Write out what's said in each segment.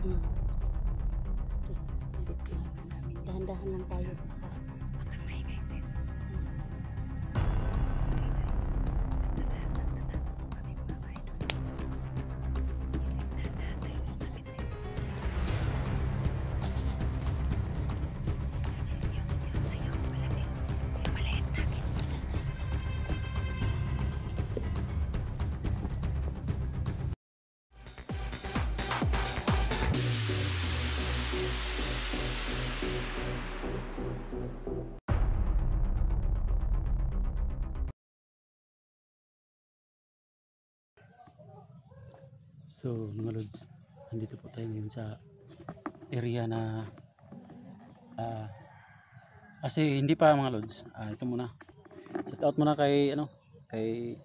Hmm. Sige. Dahan-dahan lang tayo. Baka maingay sis. So mga lods, nandito po tayo ngayon sa area na kasi hindi pa mga lods. Ito muna. Shout out muna kay kay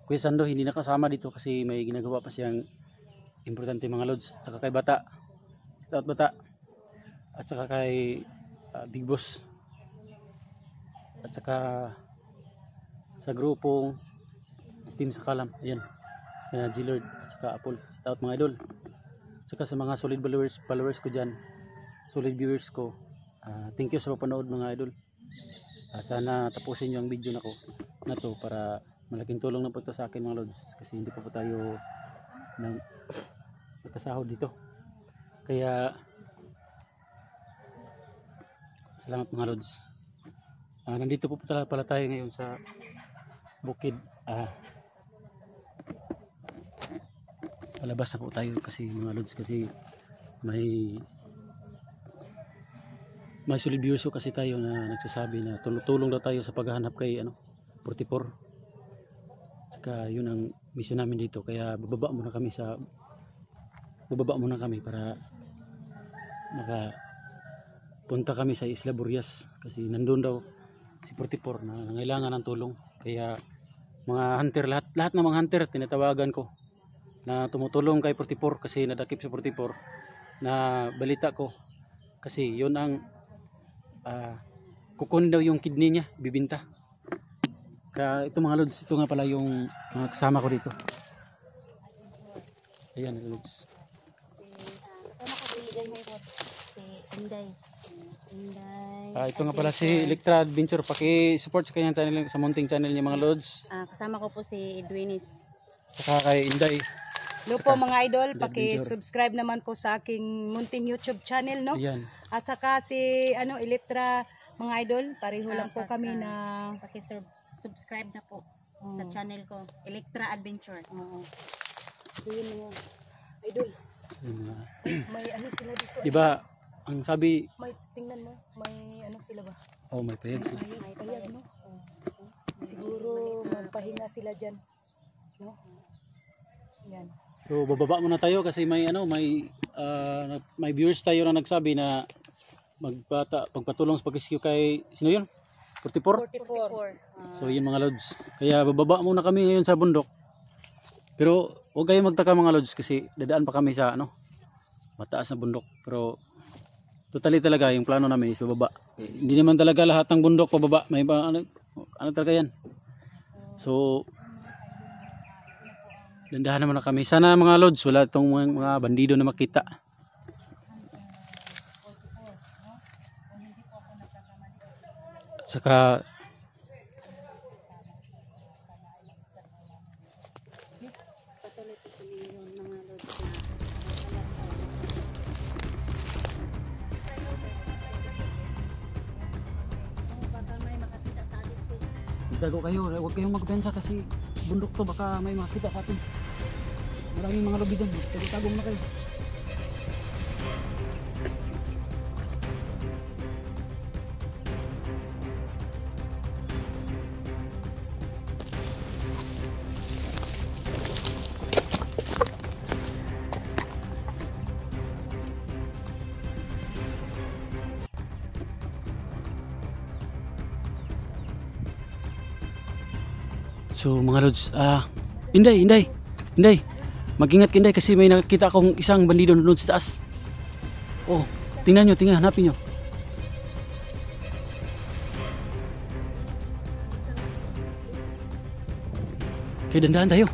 Kuya Sando, hindi nakasama dito kasi may ginagawa pa siyang importante mga lods. At saka kay Bata. Shout out Bata. At saka kay Big Boss. At saka sa grupong Team Sakalam. Ayan. G-Lord at saka Apple. Shout out mga idol. At saka sa mga solid followers ko dyan, solid viewers ko, thank you sa papanood mga idol. Sana tapusin nyo ang video na to para malaking tulong na po ito sa akin mga lods, kasi hindi pa po tayo magkasahod dito. Kaya salamat mga lods. Nandito po pala tayo ngayon sa bukid. Palabas na po tayo kasi mga lods, kasi may solid viewers kasi tayo na nagsasabi na tulong daw tayo sa paghahanap kay 44. Saka yun ang mission namin dito, kaya bababa muna kami para makapunta kami sa Isla Burias, kasi nandun daw si 44 na nangailangan ng tulong. Kaya mga hunter, lahat ng mga hunter tinatawagan ko na tumutulong kay 44 kasi nadakip sa 44 na balita ko, kasi yun ang kukunin daw yung kidney niya, bibinta. Kaya ito mga lods, ito nga pala yung mga kasama ko dito. Ayan lods. Kasama ko si Inday. Ito nga pala si Electra Adventure. Paki-support sa kanyang channel, sa munting channel niya mga lods. Kasama ko po si Edwinis. Saka kay Inday. Hello po mga idol, paki-subscribe naman po sa aking munting YouTube channel, no? Ayan. At saka si Electra mga idol, pareho lang po kami na paki-subscribe na po sa channel ko, Electra Adventure. Yun mga idol. May sila dito. Diba, ang sabi, may tingnan mo, may sila ba? Oh, may payag sila. May payag, no? Siguro magpahinga sila diyan, no? Yan. So bababa muna tayo kasi may viewers tayo na nagsabi na pagpatulong sa pag-rescue kay sino yun? 44? 44. So yun mga lods. Kaya bababa muna kami ngayon sa bundok. Pero huwag kayong magtaka mga lods kasi dadaan pa kami sa mataas na bundok. Pero totally talaga yung plano namin is bababa. Hindi naman talaga lahat ng bundok pababa. May talaga yan. So dandahan naman na kami. Sana mga lods wala itong mga bandido na makita. At saka dago kayo, huwag kayong magpensa kasi bundok to, baka may makita sa atin. Maraming mga lobby doon, tagong na kayo. So mga lods, Inday, mag-ingat Inday kasi may nakita akong isang bandido doon sa taas. Oh, tingnan nyo, hanapin nyo. Okay, dandahan tayo.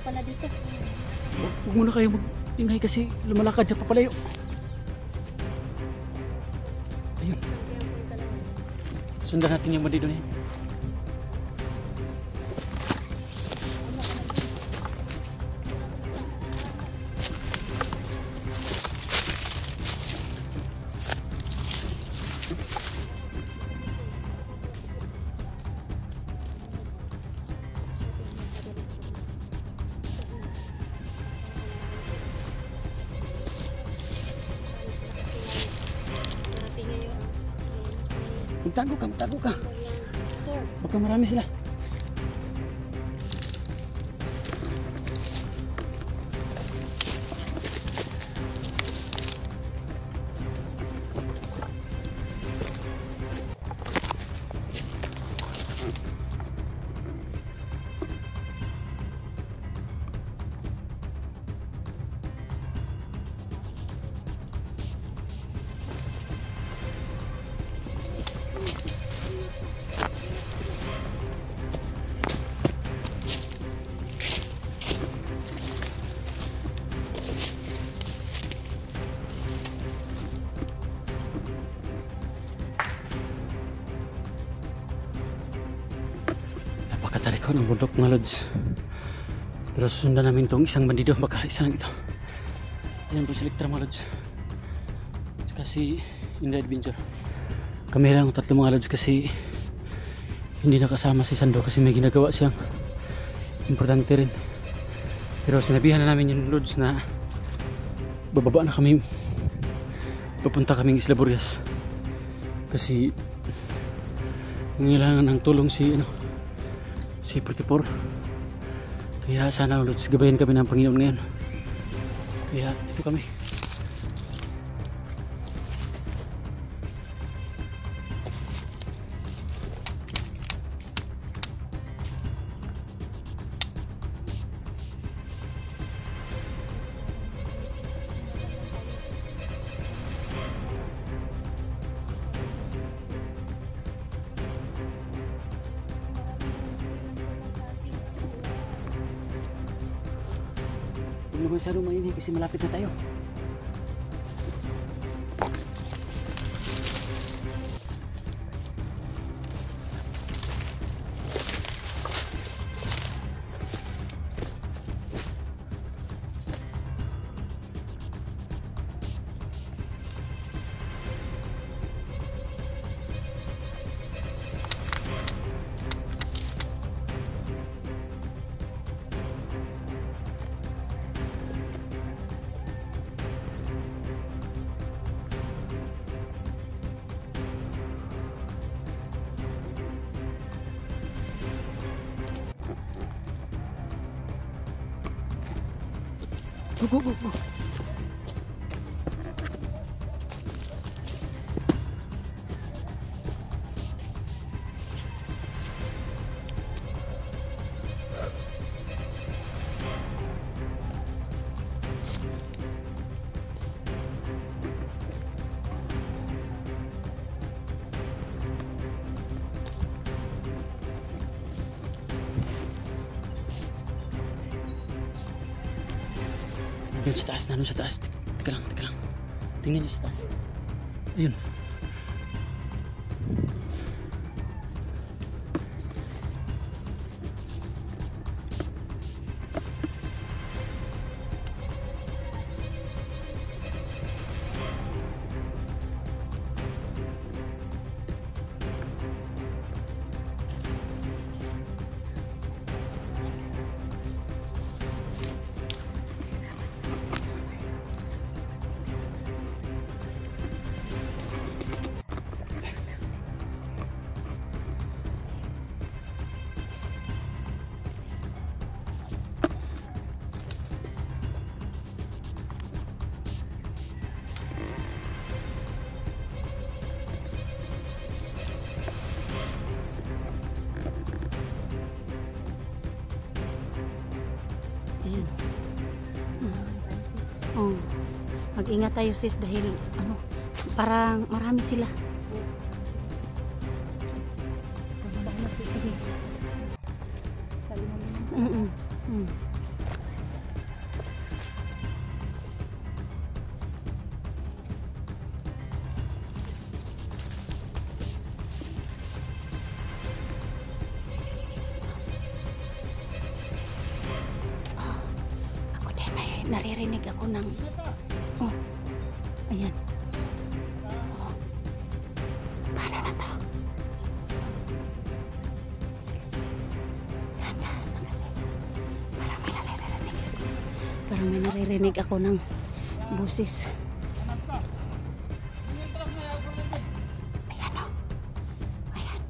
pala dito. Huwag muna kayo mag-ingay kasi lumalakad siya papalayo. Ayun. Sundan natin yung bandido na yan. Magtago ka. Baka marami sila. Napakatariko ng bundok mga lods. Pero susundan namin itong isang bandido. Baka isa lang ito. Ayan po si Elektra mga lods. Kasi in the adventure kami lang tatlo mga lods kasi hindi nakasama si Sando kasi may ginagawa siyang importante rin. Pero sinabihan na namin yung lods na bababa na kami, papunta kaming Isla Burias kasi nangailangan ng tulong si si 44. Kaya sana lods gabayan kami ng Panginoon ngayon. Kaya ito kami. Huwag naman masyadong mainit kasi malapit na tayo. Go. Yun sa taas, nanon sa taas. Teka lang. Tingnan nyo sa taas. Ayun. Oh, mag-ingat tayo sis dahil parang marami sila. naririnig ako ng... Oh, ayan. Oh. Paano na to? Parang may naririnig ako ng busis. Ayan o. Ayan.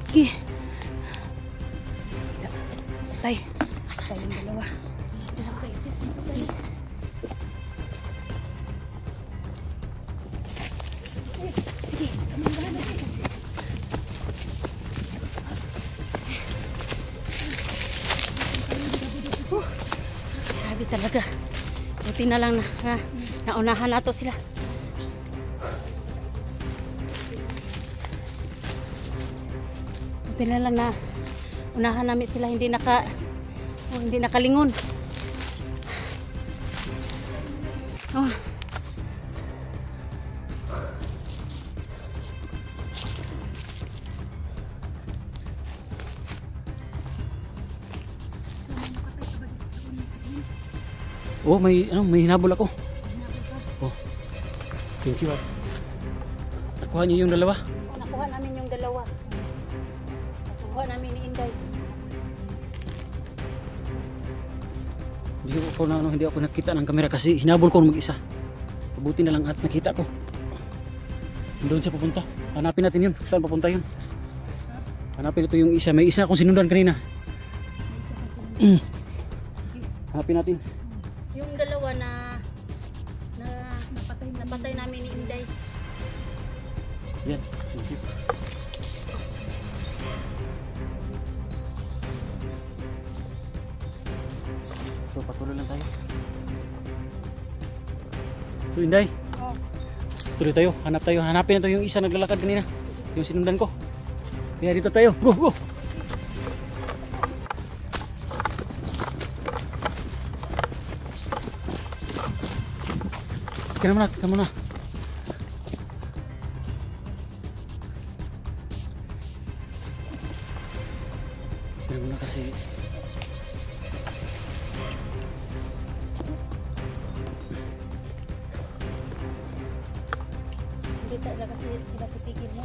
Sige. Tay. Tay yung dalawa. Sige. Grabe talaga. Buti na lang na naunahan nato sila. Buti na lang na unahan namin sila, hindi nakalingon. Oh. Oh, may hinabol ako. Oh. Thank you. Nakuha niyo yung dalawa? Nakuha namin yung dalawa. Nakuha namin ni Inday. Hindi ako nakita ng kamera kasi hinabol ko mag-isa. Mabuti na lang at nakita ko. Doon siya papunta. Hanapin natin yun. Saan papunta yun? Hanapin ito yung isa. May isa akong sinundan kanina. Hanapin natin. Yung dalawa na napatay namin ni Inday. Yan. Thank you. So patuloy lang tayo. So Inday. Oh. Tuloy tayo. Hanap tayo. Hanapin natin yung isa naglalakad kanina. Yung sinundan ko. Kaya dito tayo. Go, go. Kita muna, kita muna. Kita muna kasi Hindi talaga kasi sila titigil mo.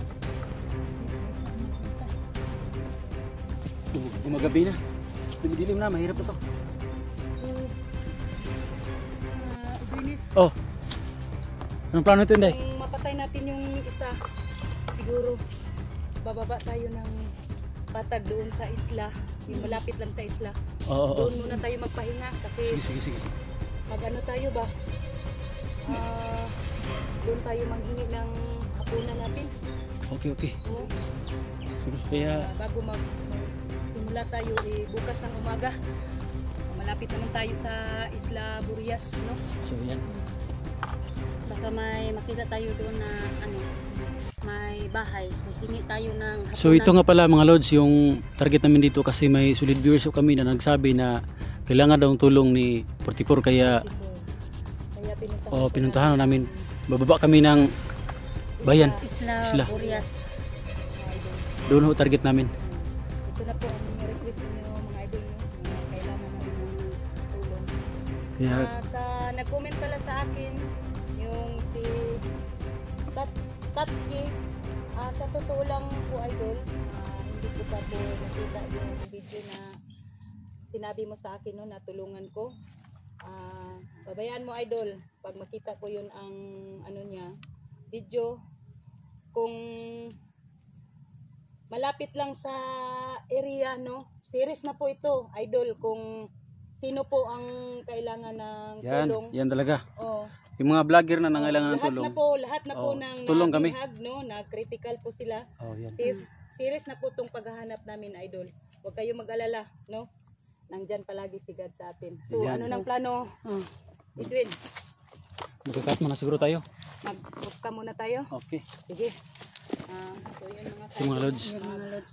Gumagabi na. Dumidilim na, mahirap na to. Dennis, Oh. Anong plano ito, Inday? kung mapatay natin yung isa, siguro bababa tayo ng patag doon sa isla. Yung malapit lang sa isla. Oo, oo. Doon muna tayo magpahinga kasi Sige. pag ano tayo ba, doon tayo manghingi ng hapunan natin. Okay. Oo. Sige, kaya Bago magsimula tayo bukas ng umaga. Malapit naman tayo sa Isla Burias, no? so yan. Baka may makita tayo doon na ano, may bahay. Hingi tayo ng hapunan. So ito nga pala mga lods, yung target namin dito kasi may solid viewers kami na nagsabi na kailangan daw ng tulong ni 44 kaya Kaya pinuntahan na namin. Bababa kami ng bayan. Isla Burias. Doon ho target namin. Ito na po ang request niyo mga idol, no? Kailangan namin ng tulong. Kaya Nag-comment pala sa akin yung si Tatski. Sa totoo lang po idol, hindi ko pa po nakita yung video na sinabi mo sa akin, no, na tulungan ko. Babayaan mo idol, pag makita ko yun ang ano niya, video, kung malapit lang sa area, no, series na po ito idol, kung sino po ang kailangan ng tulong. yan talaga. Oh. Yung mga vlogger na nangailangan ng tulong. Lahat na po ng tulong kami. no, na critical po sila. Oh, yan. Serious na po tong paghahanap namin idol. Huwag kayo mag-alala, no? Nandyan palagi si God sa atin. So Yan. ano nang plano? Edwin, Magkakat mo na siguro tayo. mag-book ka muna tayo. Okay. Sige. So yun So mga lods, Yung mga lods,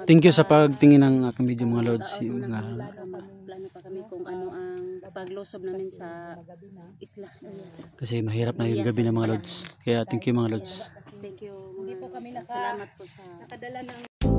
thank you sa pagtingin ng aking video mga lods. Yung mga plano pa kami kung ano ang paglusob namin sa Isla Burias. kasi mahirap na yung gabi ng mga lods. Kaya thank you mga lods. Thank you Hindi po kami salamat po sa nakadala ng